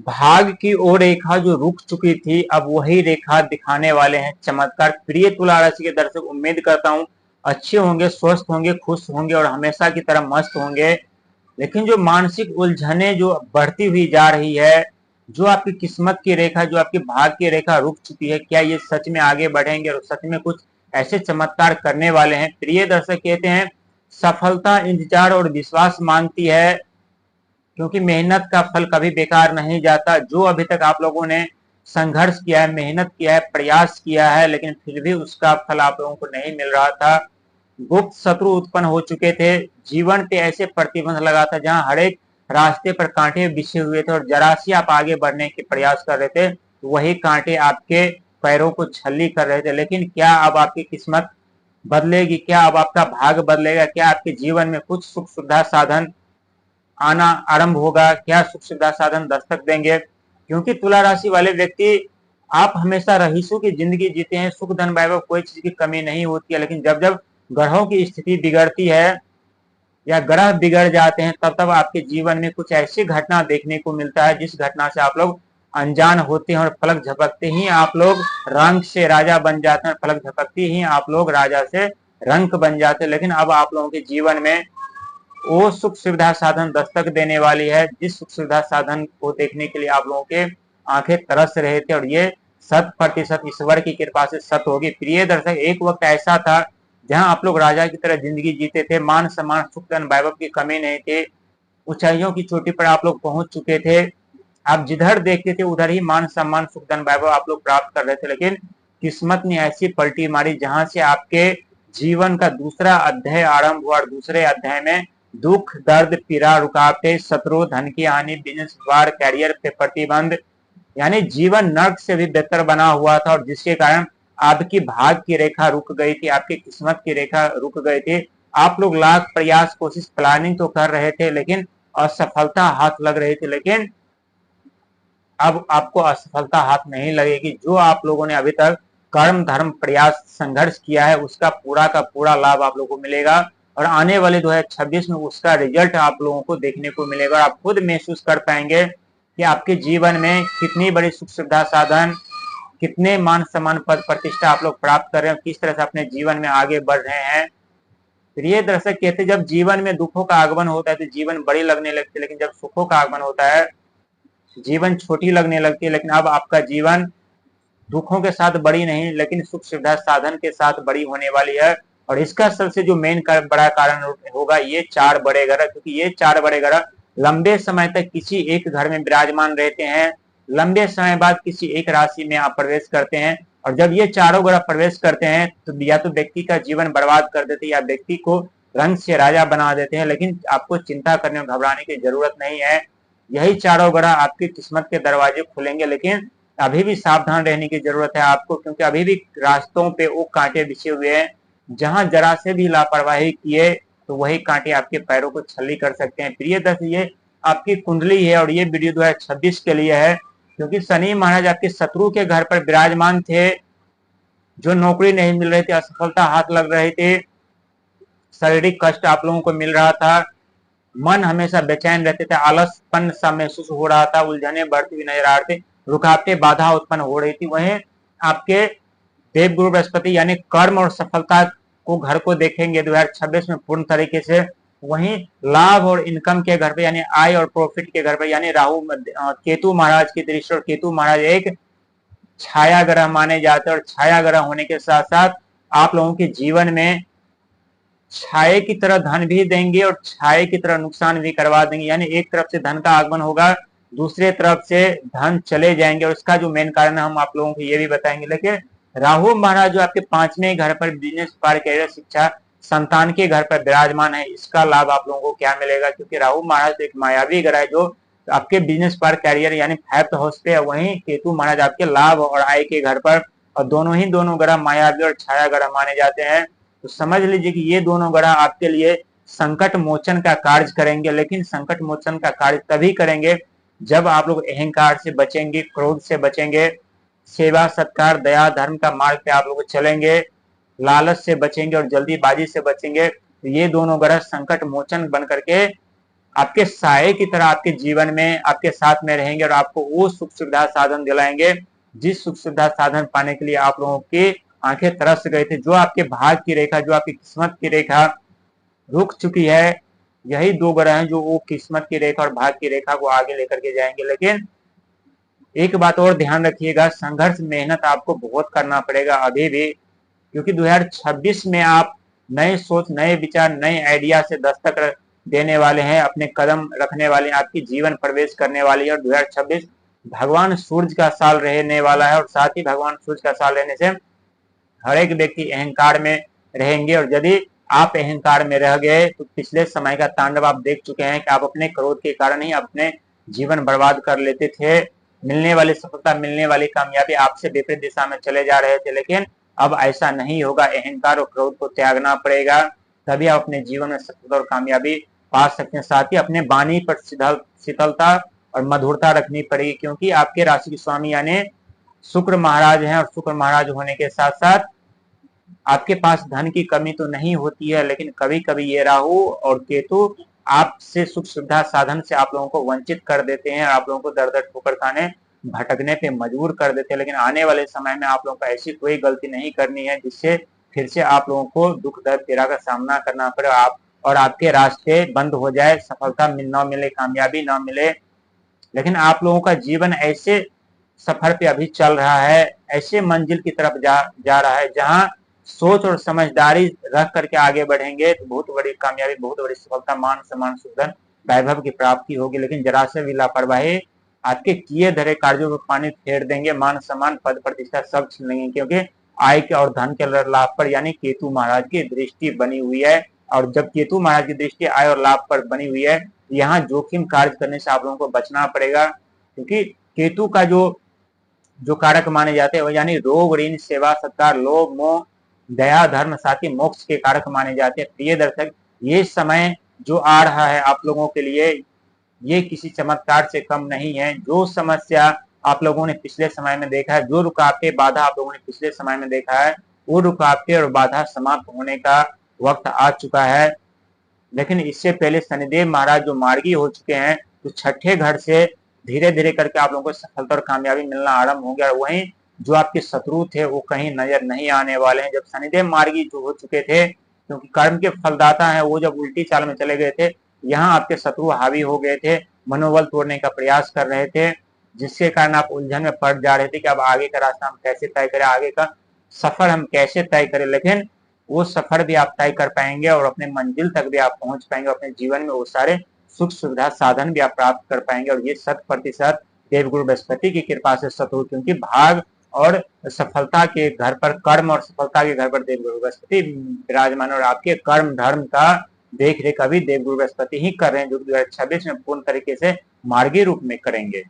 भाग की ओर रेखा जो रुक चुकी थी, अब वही रेखा दिखाने वाले हैं चमत्कार। प्रिय तुला राशि के दर्शक, उम्मीद करता हूं अच्छे होंगे, स्वस्थ होंगे, खुश होंगे और हमेशा की तरह मस्त होंगे। लेकिन जो मानसिक उलझने जो बढ़ती हुई जा रही है, जो आपकी किस्मत की रेखा, जो आपकी भाग की रेखा रुक चुकी है, क्या ये सच में आगे बढ़ेंगे और सच में कुछ ऐसे चमत्कार करने वाले हैं? प्रिय दर्शक, कहते हैं सफलता इंतजार और विश्वास मांगती है, क्योंकि मेहनत का फल कभी बेकार नहीं जाता। जो अभी तक आप लोगों ने संघर्ष किया है, मेहनत किया है, प्रयास किया है, लेकिन फिर भी उसका फल आप लोगों को नहीं मिल रहा था, गुप्त शत्रु उत्पन्न हो चुके थे, जीवन पे ऐसे प्रतिबंध लगा था जहां हर एक रास्ते पर कांटे बिछे हुए थे और जरा सी आप आगे बढ़ने के प्रयास कर रहे थे, वही कांटे आपके पैरों को छल्ली कर रहे थे। लेकिन क्या अब आपकी किस्मत बदलेगी? क्या अब आपका भाग बदलेगा? क्या आपके जीवन में कुछ सुख सुविधा साधन आना आरंभ होगा? क्या सुख सुविधा साधन दस्तक देंगे? क्योंकि तुला राशि वाले व्यक्ति, आप हमेशा रईसों की जिंदगी जीते हैं, सुख धन वैभव कोई चीज की कमी नहीं होती है, लेकिन जब जब ग्रहों की स्थिति बिगड़ती है या ग्रह बिगड़ जाते हैं, तब तब आपके जीवन में कुछ ऐसी घटना देखने को मिलता है जिस घटना से आप लोग अनजान होते हैं और पलक झपकते ही आप लोग रंक से राजा बन जाते हैं, पलक झपकते ही आप लोग राजा से रंक बन जाते हैं। लेकिन अब आप लोगों के जीवन में वो सुख सुविधा साधन दस्तक देने वाली है, जिस सुख सुविधा साधन को देखने के लिए आप लोगों के आंखें तरस रहे थे, और ये 100% ईश्वर की कृपा से सत्य होगी। प्रिय दर्शक, एक वक्त ऐसा था जहां आप लोग राजा की तरह जिंदगी जीते थे, मान सम्मान सुख धन वैभव की कमी नहीं थी, ऊंचाइयों की चोटी पर आप लोग पहुंच चुके थे, आप जिधर देखते थे उधर ही मान सम्मान सुख धन वैभव आप लोग प्राप्त कर रहे थे। लेकिन किस्मत ने ऐसी पलटी मारी जहां से आपके जीवन का दूसरा अध्याय आरंभ हुआ, और दूसरे अध्याय में दुख, दर्द, पीड़ा, रुकावटें, शत्रु, धन की हानि, बिजनेस वार, कैरियर पे प्रतिबंध, यानी जीवन नर्क से भी बेहतर बना हुआ था, और जिसके कारण आपकी भाग की रेखा रुक गई थी, आपकी किस्मत की रेखा रुक गई थी। आप लोग लाख प्रयास, कोशिश, प्लानिंग तो कर रहे थे, लेकिन असफलता हाथ लग रही थी। लेकिन अब आपको असफलता हाथ नहीं लगेगी। जो आप लोगों ने अभी तक कर्म, धर्म, प्रयास, संघर्ष किया है, उसका पूरा का पूरा लाभ आप लोगों को मिलेगा, और आने वाले 2026 में उसका रिजल्ट आप लोगों को देखने को मिलेगा, और आप खुद महसूस कर पाएंगे कि आपके जीवन में कितनी बड़ी सुख सुविधा साधन, कितने मान सम्मान, पद प्रतिष्ठा आप लोग प्राप्त कर रहे हैं, किस तरह से अपने जीवन में आगे बढ़ रहे हैं। प्रिय दर्शक, कहते जब जीवन में दुखों का आगमन होता है तो जीवन बड़ी लगने लगती है, लेकिन जब सुखों का आगमन होता है जीवन छोटी लगने लगती है। लेकिन अब आपका जीवन दुखों के साथ बड़ी नहीं, लेकिन सुख सुविधा साधन के साथ बड़ी होने वाली है। और इसका सबसे जो मेन बड़ा कारण होगा ये 4 बड़े ग्रह, क्योंकि ये 4 बड़े ग्रह लंबे समय तक किसी एक घर में विराजमान रहते हैं, लंबे समय बाद किसी एक राशि में आप प्रवेश करते हैं, और जब ये चारों ग्रह प्रवेश करते हैं तो या तो व्यक्ति का जीवन बर्बाद कर देते हैं या व्यक्ति को रंग से राजा बना देते हैं। लेकिन आपको चिंता करने और घबराने की जरूरत नहीं है, यही चारों ग्रह आपकी किस्मत के दरवाजे खुलेंगे। लेकिन अभी भी सावधान रहने की जरूरत है आपको, क्योंकि अभी भी रास्तों पे वो कांटे बिछे हुए हैं, जहां जरा से भी लापरवाही किए तो वही कांटे आपके पैरों को छल्ली कर सकते हैं। प्रिय दर्शक, ये आपकी कुंडली है और ये वीडियो 2026 के लिए है, क्योंकि शनि महाराज आपके शत्रु के घर पर विराजमान थे, जो नौकरी नहीं मिल रही थी, असफलता हाथ लग रहे थे, शारीरिक कष्ट आप लोगों को मिल रहा था, मन हमेशा बेचैन रहते थे, आलसपन सा महसूस हो रहा था, उलझने बढ़ती हुई नजर आ रही थी, रुकावटें, बाधा उत्पन्न हो रही थी। वहीं आपके देवगुरु बृहस्पति यानी कर्म और सफलता को घर को देखेंगे 2026 में पूर्ण तरीके से। वहीं लाभ और इनकम के घर पे यानी आय और प्रॉफिट के घर पे, यानी राहु केतु महाराज की दृष्टि, और केतु महाराज एक छाया ग्रह माने जाते हैं, और छाया ग्रह होने के साथ साथ आप लोगों के जीवन में छाये की तरह धन भी देंगे और छाये की तरह नुकसान भी करवा देंगे। यानी एक तरफ से धन का आगमन होगा, दूसरे तरफ से धन चले जाएंगे, और इसका जो मेन कारण है हम आप लोगों को ये भी बताएंगे। लेकिन राहु महाराज जो आपके 5वें घर पर बिजनेस, व्यापार, कैरियर, शिक्षा, संतान के घर पर विराजमान है, इसका लाभ आप लोगों को क्या मिलेगा? क्योंकि राहु महाराज एक मायावी ग्रह है जो आपके बिजनेस, व्यापार, कैरियर यानी 5th हाउस पे है। वहीं केतु महाराज आपके लाभ और आय के घर पर, और दोनों ग्रह मायावी और छाया ग्रह माने जाते हैं। तो समझ लीजिए कि ये दोनों ग्रह आपके लिए संकट मोचन का कार्य करेंगे। लेकिन संकट मोचन का कार्य तभी करेंगे जब आप लोग अहंकार से बचेंगे, क्रोध से बचेंगे, सेवा, सत्कार, दया, धर्म का मार्ग पे आप लोग चलेंगे, लालच से बचेंगे और जल्दीबाजी से बचेंगे। तो ये दोनों ग्रह संकट मोचन बन करके आपके साये की तरह आपके जीवन में आपके साथ में रहेंगे और आपको वो सुख सुविधा साधन दिलाएंगे जिस सुख सुविधा साधन पाने के लिए आप लोगों की आंखें तरस गए थे। जो आपके भाग्य की रेखा, जो आपकी किस्मत की रेखा रुक चुकी है, यही दो ग्रह हैं जो वो किस्मत की रेखा और भाग्य की रेखा को आगे लेकर के जाएंगे। लेकिन एक बात और ध्यान रखिएगा, संघर्ष मेहनत आपको बहुत करना पड़ेगा अभी भी, क्योंकि 2026 में आप नए सोच, नए विचार, नए आइडिया से दस्तक देने वाले हैं, अपने कदम रखने वाले हैं, आपकी जीवन प्रवेश करने वाली है। और 2026 भगवान सूर्य का साल रहने वाला है और साथ ही भगवान सूर्य का साल रहने से हर एक व्यक्ति अहंकार में रहेंगे। और यदि आप अहंकार में रह गए तो पिछले समय का तांडव आप देख चुके हैं कि आप अपने क्रोध के कारण ही अपने जीवन बर्बाद कर लेते थे। मिलने वाली सफलता, मिलने वाली कामयाबी आपसे विपरीत दिशा में चले जा रहे थे, लेकिन अब ऐसा नहीं होगा। अहंकार और क्रोध को त्यागना पड़ेगा, तभी आप अपने जीवन में सफलता और कामयाबी पा सकते हैं। साथ ही अपने वाणी पर शीतलता और मधुरता रखनी पड़ेगी, क्योंकि आपके राशि के स्वामी यानी शुक्र महाराज हैं और शुक्र महाराज होने के साथ साथ आपके पास धन की कमी तो नहीं होती है, लेकिन कभी कभी ये राहु और केतु आपसे सुख सुविधा साधन से आप लोगों को वंचित कर देते हैं और आप लोगों को दर दर ठोकर खाने भटकने पे मजबूर कर देते हैं। लेकिन आने वाले समय में आप लोगों को ऐसी कोई गलती नहीं करनी है जिससे फिर से आप लोगों को दुख दर्द पीड़ा का सामना करना पड़े और आपके रास्ते बंद हो जाए, सफलता न मिले, कामयाबी न मिले। लेकिन आप लोगों का जीवन ऐसे सफर पे अभी चल रहा है, ऐसे मंजिल की तरफ जा रहा है जहां सोच और समझदारी रख करके आगे बढ़ेंगे तो बहुत बड़ी कामयाबी, बहुत बड़ी सफलता, मान सम्मान, सुधन, वैभव की प्राप्ति होगी। लेकिन जरा से भी लापरवाही आपके किए धरे कार्यों को पानी फेर देंगे, मान सम्मान, पद प्रतिष्ठा सब छीन लेंगे, क्योंकि आय के और धन के लाभ पर यानी केतु महाराज की दृष्टि बनी हुई है। और जब केतु महाराज की दृष्टि आय और लाभ पर बनी हुई है, यहाँ जोखिम कार्य करने से आप लोगों को बचना पड़ेगा, क्योंकि केतु का जो कारक माने जाते हैं वो यानी रोग, ऋण, सेवा, सत्कार, लोभ, मोह, दया, धर्म, साथ ही मोक्ष के कारक माने जाते हैं। प्रिय दर्शक, ये समय जो आ रहा है आप लोगों के लिए, ये किसी चमत्कार से कम नहीं है। जो समस्या आप लोगों ने पिछले समय में देखा है, जो रुकावटें, बाधा आप लोगों ने पिछले समय में देखा है, वो रुकावटें और बाधा समाप्त होने का वक्त आ चुका है। लेकिन इससे पहले शनिदेव महाराज जो मार्गी हो चुके हैं, तो छठे घर से धीरे धीरे करके आप लोगों को सफलता और कामयाबी मिलना आरंभ हो गया। और वहीं जो आपके शत्रु थे वो कहीं नजर नहीं आने वाले हैं। जब शनिदेव मार्गी जो हो चुके थे, क्योंकि कर्म के फलदाता हैं, वो जब उल्टी चाल में चले गए थे, यहाँ आपके शत्रु हावी हो गए थे, मनोबल तोड़ने का प्रयास कर रहे थे, जिसके कारण आप उलझन में पड़ जा रहे थे कि अब आगे का रास्ता हम कैसे तय करें, आगे का सफर हम कैसे तय करें। लेकिन वो सफर भी आप तय कर पाएंगे और अपने मंजिल तक भी आप पहुंच पाएंगे, अपने जीवन में वो सारे सुख सुविधा साधन भी आप प्राप्त कर पाएंगे। और ये 100% देवगुरु बृहस्पति की कृपा से सत हो, क्योंकि भाग और सफलता के घर पर, कर्म और सफलता के घर पर देवगुरु बृहस्पति विराजमान, और आपके कर्म धर्म का देख रेख अभी देवगुरु बृहस्पति ही कर रहे हैं, जो 2026 में पूर्ण तरीके से मार्गी रूप में करेंगे।